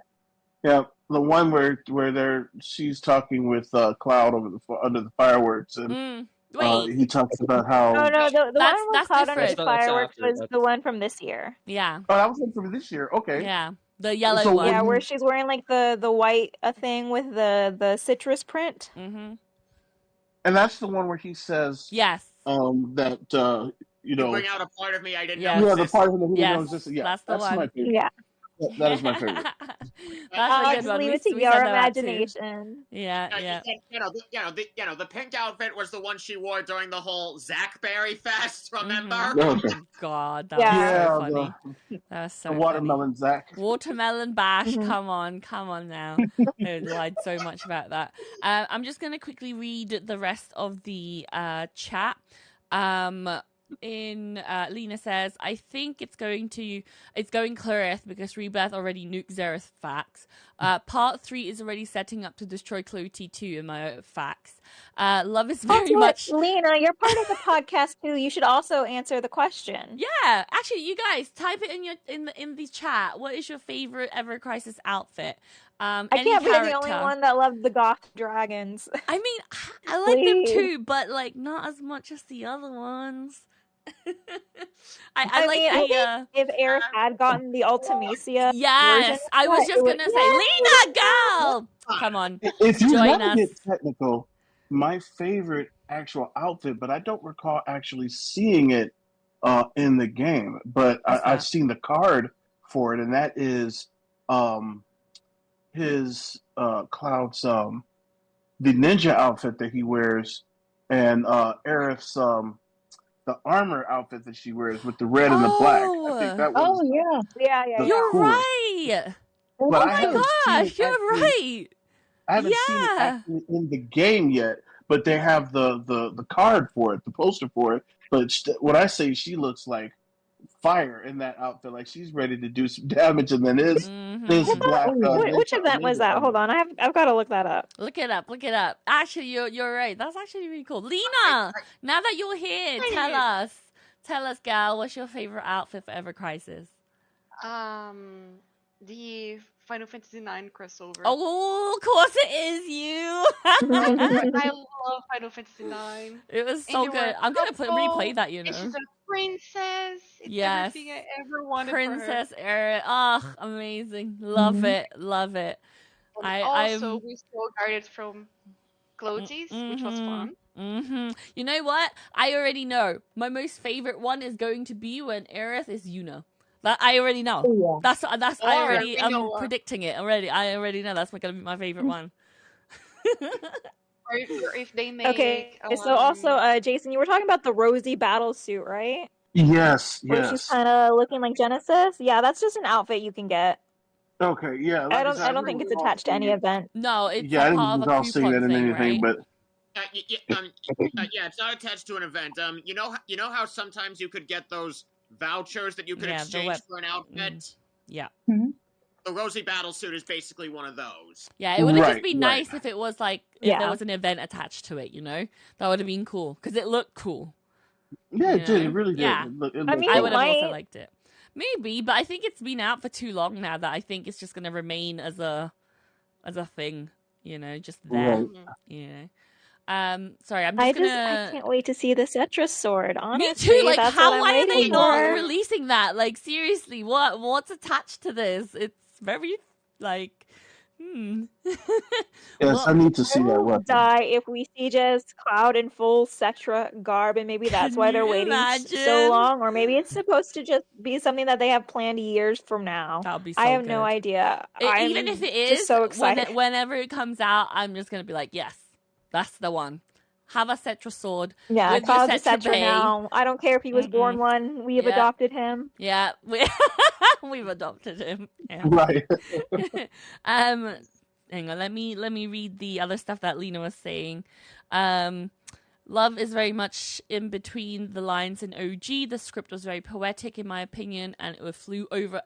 Yeah, the one where she's talking with Cloud under the fireworks, and he talks about how. Oh no, the one with Cloud under the different. fireworks was the one from this year. Yeah. Oh, that was one from this year. Okay. Yeah, the yellow one. Yeah, where she's wearing like the white thing with the citrus print. Mm-hmm. And that's the one where he says, yes, that you bring out a part of me I didn't know. Yeah, the part of me that didn't know existed. Yeah, that's the one. My favorite. Yeah. That is my favorite. That's a good one. Leave it to your imagination. Yeah. The pink outfit was the one she wore during the whole Zachberry Fest. Remember? Oh God, that was so funny. That was so the watermelon funny. Zach. Watermelon bash. Come on now. I lied so much about that. I'm just gonna quickly read the rest of the chat. Lena says, I think it's going Clerith because Rebirth already nuked Xerath facts. Part 3 is already setting up to destroy Clo T2 in my facts. Love is very Also, much. Lena, you're part of the podcast too. You should also answer the question. Yeah, actually, you guys type it in the chat. What is your favorite Ever Crisis outfit? I Any can't be character. the only one that loved the goth dragons. I mean, I like them too, but like not as much as the other ones. I like mean, the if Aerith had gotten the Ultimacia yes, version, I was just gonna say, Lena, girl, come on, If you join want to us. get technical, my favorite actual outfit, but I don't recall actually seeing it in the game, but I've seen the card for it, and that is his Cloud's the ninja outfit that he wears, and Aerith's the armor outfit that she wears with the red and the black. I think that was yeah. You're coolest. right. But Oh my gosh, you're right. I haven't seen it actually in the game yet, but they have the card for it, the poster for it. But when I say she looks like fire in that outfit, like she's ready to do some damage, and then his black. Which event was that? Hold on, I've got to look that up. Look it up. Actually, you're right. That's actually really cool. Lena, now that you're here, tell us, gal, what's your favorite outfit for Ever Crisis? The Final Fantasy IX crossover. Oh, of course it is you. I love Final Fantasy IX. It was so good. I'm gonna replay that. You know, she's a princess. It's everything I ever wanted. Princess Aerith. Oh, amazing. Love it. And we still guarded from Clerith, which was fun. You know what? I already know. My most favorite one is going to be when Aerith is Yuna. That I already know. Oh, yeah. I'm predicting it already. I already know that's gonna be my favorite one. Or if they make so also Jason, you were talking about the Rosie battle suit, right? Yes. Where she's kind of looking like Genesis. Yeah, that's just an outfit you can get. Okay, yeah. I don't think it's attached to any event. No, it's I didn't part of a recall that in anything, right? but it's not attached to an event. You know how sometimes you could get those vouchers that you could exchange for an outfit? Yeah. The Rosie battlesuit is basically one of those. Yeah, it would have just been nice if it was like, if there was an event attached to it, you know? That would have been cool, because it looked cool. Yeah, it did. It really did. Yeah. It looked I would have also liked it. Maybe, but I think it's been out for too long now that I think it's just going to remain as a thing, you know, just there. Right. You know. Sorry, I'm just gonna. I can't wait to see the Cetra sword. Honestly, me too. Like, that's why are they not for. releasing that? Like, seriously, what's attached to this? It's very like, Yes, I need to see that weapon. Die if we see just Cloud in full Cetra garb, and maybe that's why they're waiting so long, or maybe it's supposed to just be something that they have planned years from now. That'll be so I have good. no idea. Even if it is, just so excited. Whenever it comes out, I'm just gonna be like, yes, that's the one. Have a Cetra sword. Yeah, with Cloud's a Cetra now. I don't care if he was born one. We have adopted him. Yeah, we've adopted him. Yeah. Right. Hang on, let me read the other stuff that Lena was saying. Love is very much in between the lines in OG. The script was very poetic, in my opinion, and it flew over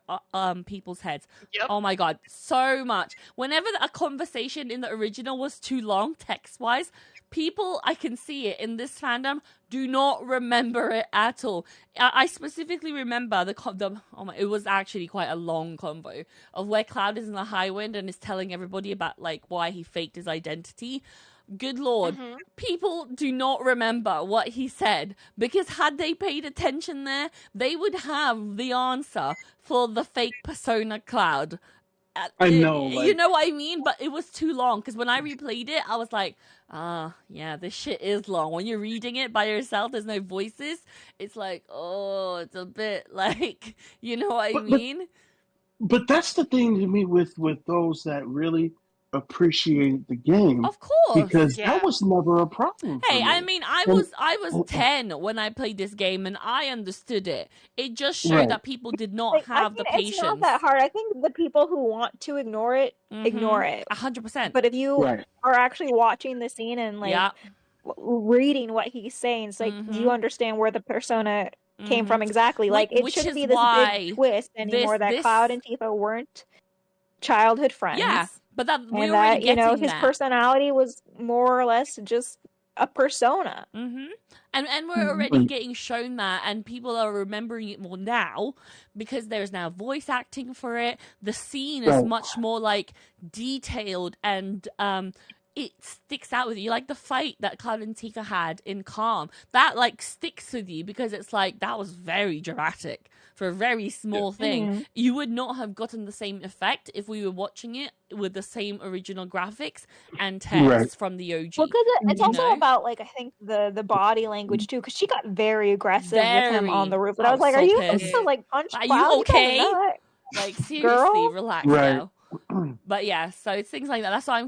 people's heads. Yep. Oh my god, so much. Whenever a conversation in the original was too long, text-wise, people, I can see it in this fandom, do not remember it at all. I specifically remember it was actually quite a long convo of where Cloud is in the High Wind and is telling everybody about like why he faked his identity. Good lord, people do not remember what he said, because had they paid attention there, they would have the answer for the fake persona Cloud. I know. You know what I mean? But it was too long, because when I replayed it, I was like, yeah, this shit is long. When you're reading it by yourself, there's no voices. It's like, oh, it's a bit like, you know what I mean? But that's the thing to me with those that really appreciate the game, of course, because that was never a problem. Hey, I mean, I was 10 when I played this game, and I understood it. It just showed that people did not have the patience. It's not that hard. I think the people who want to ignore it, ignore it 100%. But if you are actually watching the scene and like reading what he's saying, it's like you understand where the persona came from exactly. Like it shouldn't be this big twist anymore that Cloud and Tifa weren't childhood friends. Yeah, but that we're and already that, you know, getting his that. personality was more or less just a persona. Mm-hmm. And we're already getting shown that, and people are remembering it more now because there's now voice acting for it. The scene is much more like detailed, and it sticks out with you. Like the fight that Cloud and Tika had in Calm, that like sticks with you because it's like that was very dramatic for a very small thing. Mm-hmm. You would not have gotten the same effect if we were watching it with the same original graphics and text from the OG. Well, because it's you also know? about, like, I think the body language too, because she got very aggressive with him on the roof, and I I was like, so "Are you pissed. supposed to like punch Are Cloud? you okay? You better not, Like seriously, girl." relax, girl. But yeah, so it's things like that. That's why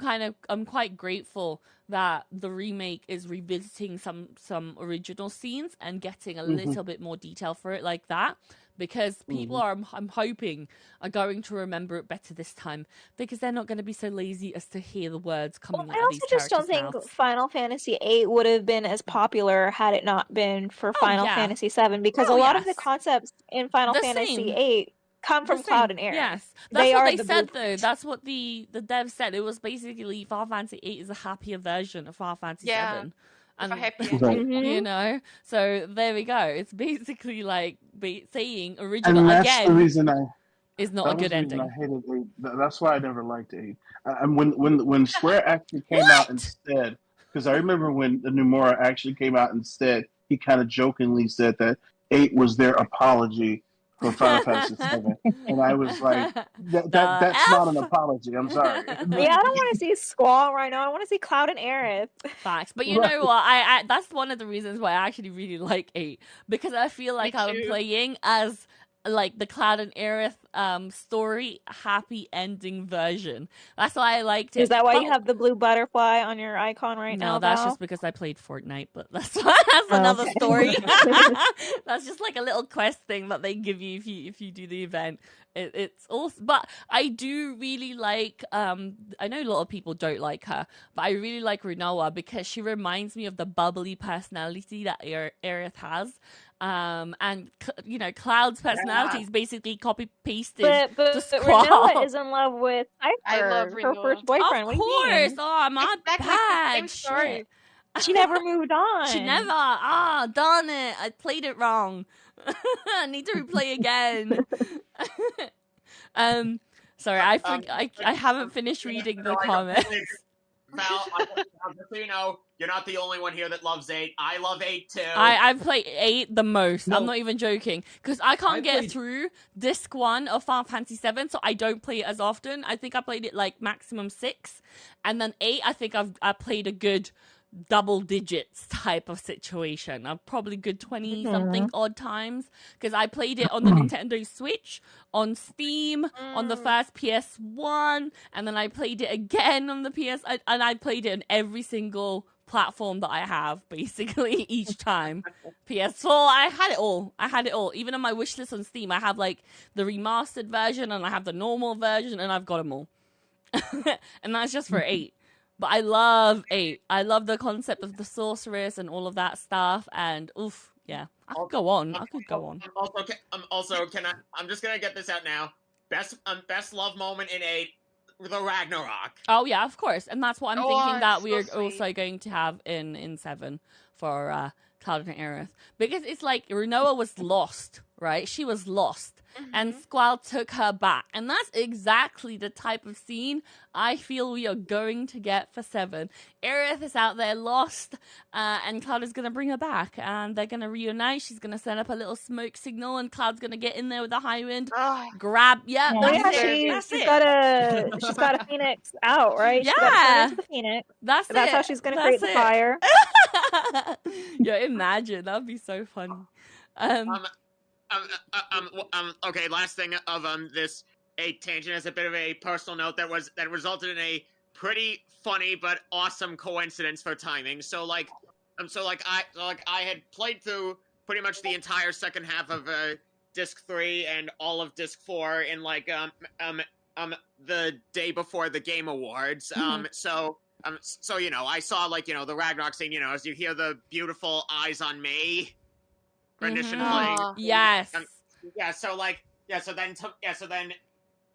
I'm quite grateful that the remake is revisiting some original scenes and getting a little bit more detail for it like that. Because people I'm hoping, are going to remember it better this time. Because they're not going to be so lazy as to hear the words coming Well, out I of also these just don't characters' think mouths. Final Fantasy VIII would have been as popular had it not been for Final Fantasy VII, because a lot of the concepts in Final Fantasy VIII come from Cloud and Aerith. Yes, that's They what are they the said blueprint. though. That's what the dev said. It was basically Final Fantasy VIII is a happier version of Final Fantasy VII. With a And happy ending. you know, so there we go. It's basically like saying And original that's the again reason is not a that was good the reason I ending. hated 8. That's why I never liked 8. And when Square actually came out and What? said, because I remember when the Nomura actually came out and said, he kind of jokingly said that 8 was their apology for Final Fantasy VII, and I was like, The that's not an F. apology. I'm sorry. Yeah, I don't want to see Squall right now. I want to see Cloud and Aerith. Facts. But you Right. know what? I that's one of the reasons why I actually really like 8. Because I feel like Me I'm too. playing as like the Cloud and Aerith story happy ending version. That's why I liked it. Is that why But you have the blue butterfly on your icon right now, no, that's Val? just because I played Fortnite, but that's another Okay. story. That's just like a little quest thing that they give you if you do the event. It's awesome, but I do really like. I know a lot of people don't like her, but I really like Runoa because she reminds me of the bubbly personality that Aerith has. And you know, Cloud's personality is basically copy pasted But to Renoa Squall. is in love with I love Cypher, her Renoa. first boyfriend. Of What do you course. mean? Oh, my Exactly, it's the same bad. story. Shit. She never moved on. She never. Ah, darn it. I played it wrong. I need to replay again. Sorry, I haven't finished reading the comments. Val, just so you know, you're not the only one here that loves 8. I love 8 too. I've played 8 the most. No. I'm not even joking. Because I can't I get played- through Disc 1 of Final Fantasy 7, so I don't play it as often. I think I played it like maximum 6. And then 8, I think I played a good double digits type of situation. I'm probably good 20 something odd times. Because I played it on the Nintendo Switch, on Steam, on the first PS1, and then I played it again on the PS, and I played it on every single platform that I have, basically, each time. PS4, I had it all. Even on my wishlist on Steam, I have like the remastered version and I have the normal version, and I've got them all. And that's just for 8. But I love 8. I love the concept of the sorceress and all of that stuff, and oof, yeah. I could go on. I'm just gonna get this out now. Best love moment in 8, the Ragnarok. Oh yeah, of course, and that's what I'm thinking that we're so also going to have in 7 for Cloud and Aerith, because it's like Renoa was lost, right? She was lost, and Squall took her back, and that's exactly the type of scene I feel we are going to get for 7. Aerith is out there lost, and Cloud is gonna bring her back, and they're gonna reunite. She's gonna send up a little smoke signal, and Cloud's gonna get in there with a high wind, grab. Yeah, She's got a phoenix out, right? Yeah, She's got to turn into the phoenix. That's how she's gonna create the fire. Yeah, imagine that would be so funny. Okay, last thing of this 8 tangent as a bit of a personal note that resulted in a pretty funny but awesome coincidence for timing. I had played through pretty much the entire second half of Disc 3 and all of Disc 4 in like the day before the Game Awards. So you know, I saw like, you know, the Ragnarok scene, you know, as you hear the beautiful Eyes on Me rendition playing. Yes. So then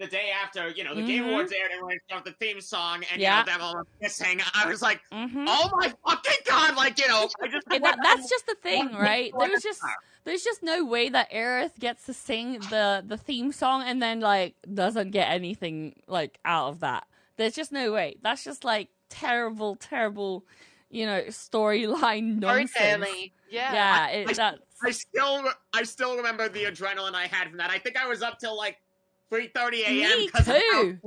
the day after, the Game Awards aired and when it the theme song and them all kissing, I was like, oh my fucking god, like, I just that's just the thing, right? There's just no way that Aerith gets to sing the theme song and then like doesn't get anything like out of that. There's just no way. That's just like terrible storyline nonsense. Yeah. I still remember the adrenaline I had from that. I think I was up till like 3:30 a.m. Me too.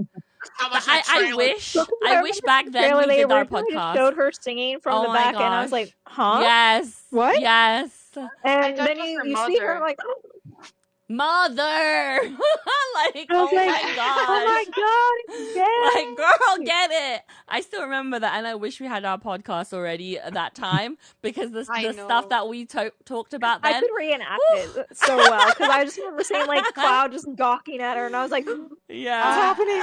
How much I wish back then we did our podcast. Showed her singing from the back, and I was like, "Huh? Yes. What? Yes." And then you see her like, Mother, like, oh my god, yes. Like, girl, get it. I still remember that, and I wish we had our podcast already at that time because the stuff that we talked about then. I could reenact it so well because I just remember seeing like Cloud just gawking at her, and I was like, yeah, what's happening?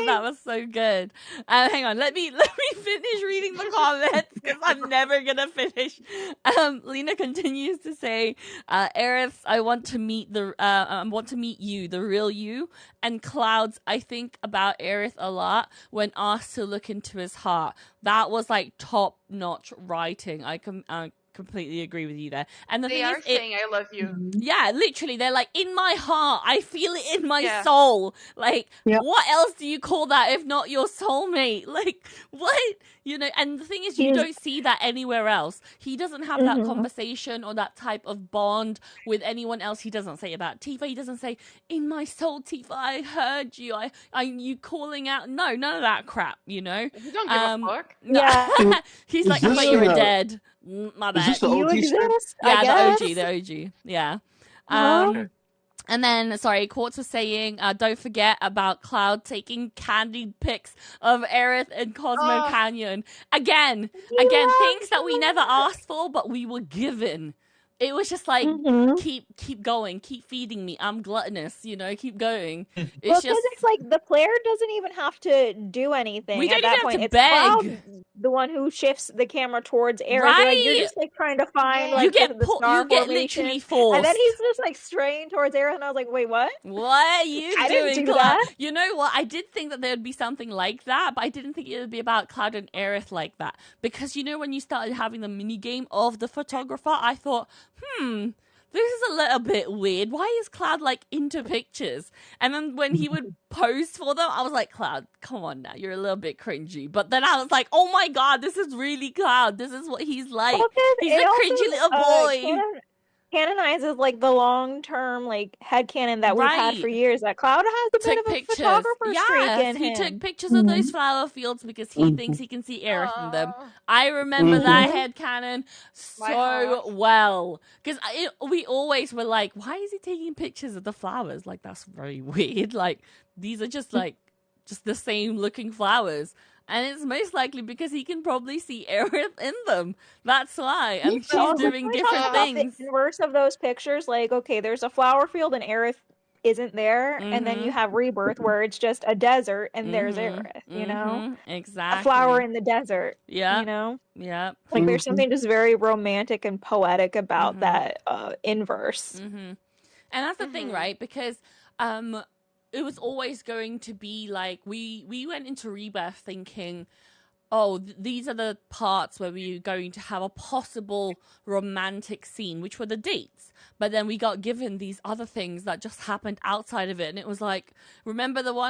That was so good. Hang on, let me finish reading the comments because I'm never gonna finish. Lena continues to say, Aerith, I want to meet you, the real you. And Clouds, I think about Aerith a lot when asked to look into his heart. That was like top-notch writing. I completely agree with you there. And they are saying I love you. Yeah, literally, they're like, in my heart, I feel it in my soul. Like, what else do you call that if not your soulmate? Like, what? And the thing is, you don't see that anywhere else. He doesn't have that conversation or that type of bond with anyone else. He doesn't say about Tifa. He doesn't say, in my soul, Tifa, I heard you. You calling out. No, none of that crap, You don't give a fuck. Yeah. He's like, but you're dead. My bad. Is this the OG script? Yeah, the OG. Yeah. And then, sorry, Quartz was saying, don't forget about Cloud taking candied pics of Aerith and Cosmo Canyon. Again, things that we never asked for, but we were given. It was just like, keep going, keep feeding me. I'm gluttonous, keep going. It's like the player doesn't even have to do anything. We don't at that even point. have to It's beg. Cloud, the one who shifts the camera towards Aerith. Right? Like, you're just like trying to find like you get the star you get formation. literally forced. And then he's just like straying towards Aerith, and I was like, wait, what? What are you I doing, didn't do Cloud? that. You know what? I did think that there would be something like that, but I didn't think it would be about Cloud and Aerith like that. Because when you started having the mini game of the photographer, I thought, this is a little bit weird. Why is Cloud like into pictures? And then when he would pose for them, I was like, Cloud, come on now, you're a little bit cringy. But then I was like, oh my god, this is really Cloud. This is what he's like. He's a cringy little boy. Canonizes like the long-term like headcanon that we've had for years. That Cloud has a bit of a photographer streak in him. He took pictures of those flower fields because he thinks he can see Aerith in them. I remember that headcanon so well because we always were like, why is he taking pictures of the flowers? Like, that's very weird. Like, these are just the same looking flowers. And it's most likely because he can probably see Aerith in them. That's why. And she's doing different things. The inverse of those pictures, like, okay, there's a flower field and Aerith isn't there. And then you have Rebirth where it's just a desert and there's Aerith, Exactly. A flower in the desert. Yeah. Yeah. Like, there's something just very romantic and poetic about that inverse. And that's the thing, right? Because it was always going to be like, we went into Rebirth thinking, oh, these are the parts where we're going to have a possible romantic scene, which were the dates. But then we got given these other things that just happened outside of it. And it was like, remember the one